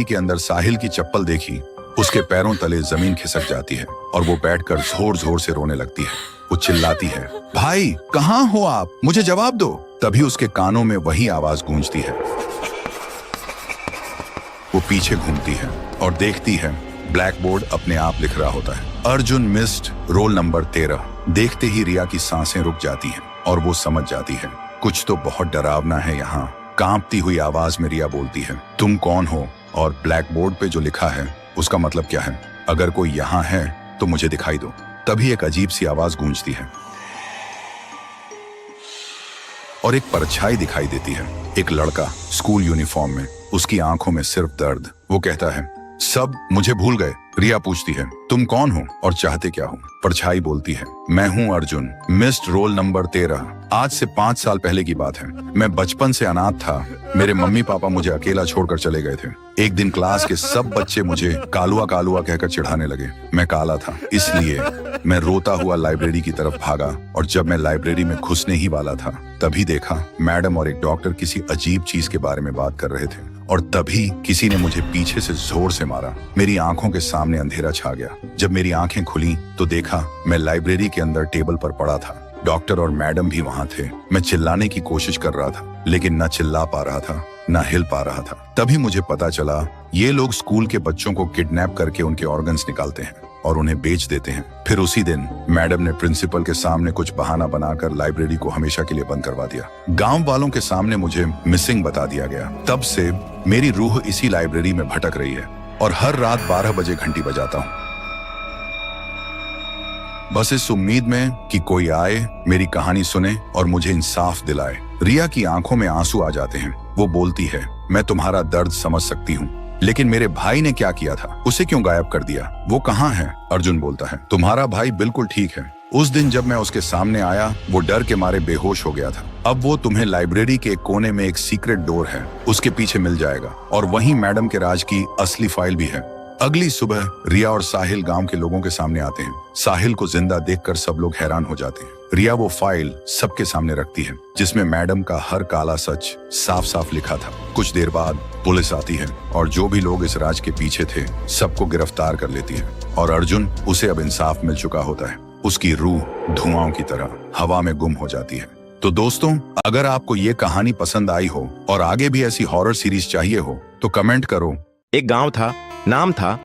के अंदर साहिल की चप्पल देखी, उसके पैरों तले जमीन खिसक जाती है और वो बैठकर जोर जोर से रोने लगती है। वो चिल्लाती है, भाई कहाँ हो आप, मुझे जवाब दो। तभी उसके कानों में वही आवाज गूंजती है। वो पीछे घूमती है और देखती है ब्लैक बोर्ड अपने आप लिख रहा होता है, अर्जुन मिस्ड रोल नंबर 13। देखते ही रिया की सांसें रुक जाती हैं और वो समझ जाती है कुछ तो बहुत डरावना है यहाँ। कांपती हुई आवाज में रिया बोलती है, तुम कौन हो और ब्लैक बोर्ड पे जो लिखा है उसका मतलब क्या है? अगर कोई यहाँ है तो मुझे दिखाई दो। तभी एक अजीब सी आवाज गूंजती है और एक परछाई दिखाई देती है। एक लड़का स्कूल यूनिफॉर्म में, उसकी आंखों में सिर्फ दर्द। वो कहता है, सब मुझे भूल गए। रिया पूछती है, तुम कौन हो और चाहते क्या हो? परछाई बोलती है, मैं हूँ अर्जुन, मिस्ड रोल नंबर 13। आज से 5 साल पहले की बात है। मैं बचपन से अनाथ था। मेरे मम्मी पापा मुझे अकेला छोड़कर चले गए थे। एक दिन क्लास के सब बच्चे मुझे कालुआ कालुआ कहकर चिढ़ाने लगे। मैं काला था, इसलिए मैं रोता हुआ लाइब्रेरी की तरफ भागा और जब मैं लाइब्रेरी में घुसने ही वाला था तभी देखा मैडम और एक डॉक्टर किसी अजीब चीज के बारे में बात कर रहे थे और तभी किसी ने मुझे पीछे से जोर से मारा। मेरी आंखों के सामने अंधेरा छा गया। जब मेरी आंखें खुली तो देखा मैं लाइब्रेरी के अंदर टेबल पर पड़ा था। डॉक्टर और मैडम भी वहां थे। मैं चिल्लाने की कोशिश कर रहा था लेकिन न चिल्ला पा रहा था न हिल पा रहा था। तभी मुझे पता चला ये लोग स्कूल के बच्चों को किडनैप करके उनके ऑर्गन्स निकालते हैं और उन्हें बेच देते हैं। फिर उसी दिन मैडम ने प्रिंसिपल के सामने कुछ बहाना बनाकर लाइब्रेरी को हमेशा के लिए बंद करवा दिया। गांव वालों के सामने मुझे मिसिंग बता दिया गया। तब से मेरी रूह इसी लाइब्रेरी में भटक रही है और हर रात 12 बजे घंटी बजाता हूँ, बस इस उम्मीद में कि कोई आए, मेरी कहानी सुने और मुझे इंसाफ दिलाए। रिया की आंखों में आंसू आ जाते हैं। वो बोलती है, मैं तुम्हारा दर्द समझ सकती हूँ, लेकिन मेरे भाई ने क्या किया था? उसे क्यों गायब कर दिया? वो कहाँ है? अर्जुन बोलता है, तुम्हारा भाई बिल्कुल ठीक है। उस दिन जब मैं उसके सामने आया वो डर के मारे बेहोश हो गया था। अब वो तुम्हें लाइब्रेरी के एक कोने में एक सीक्रेट डोर है, उसके पीछे मिल जाएगा और वहीं मैडम के राज की असली फाइल भी है। अगली सुबह रिया और साहिल गांव के लोगों के सामने आते हैं। साहिल को जिंदा देखकर सब लोग हैरान हो जाते हैं। रिया वो फाइल सबके सामने रखती है जिसमें मैडम का हर काला सच साफ साफ लिखा था। कुछ देर बाद पुलिस आती है और जो भी लोग इस राज के पीछे थे सबको गिरफ्तार कर लेती है और अर्जुन, उसे अब इंसाफ मिल चुका होता है। उसकी रूह धुआं की तरह हवा में गुम हो जाती है। तो दोस्तों, अगर आपको ये कहानी पसंद आई हो और आगे भी ऐसी हॉरर सीरीज चाहिए हो तो कमेंट करो। एक गांव था, नाम था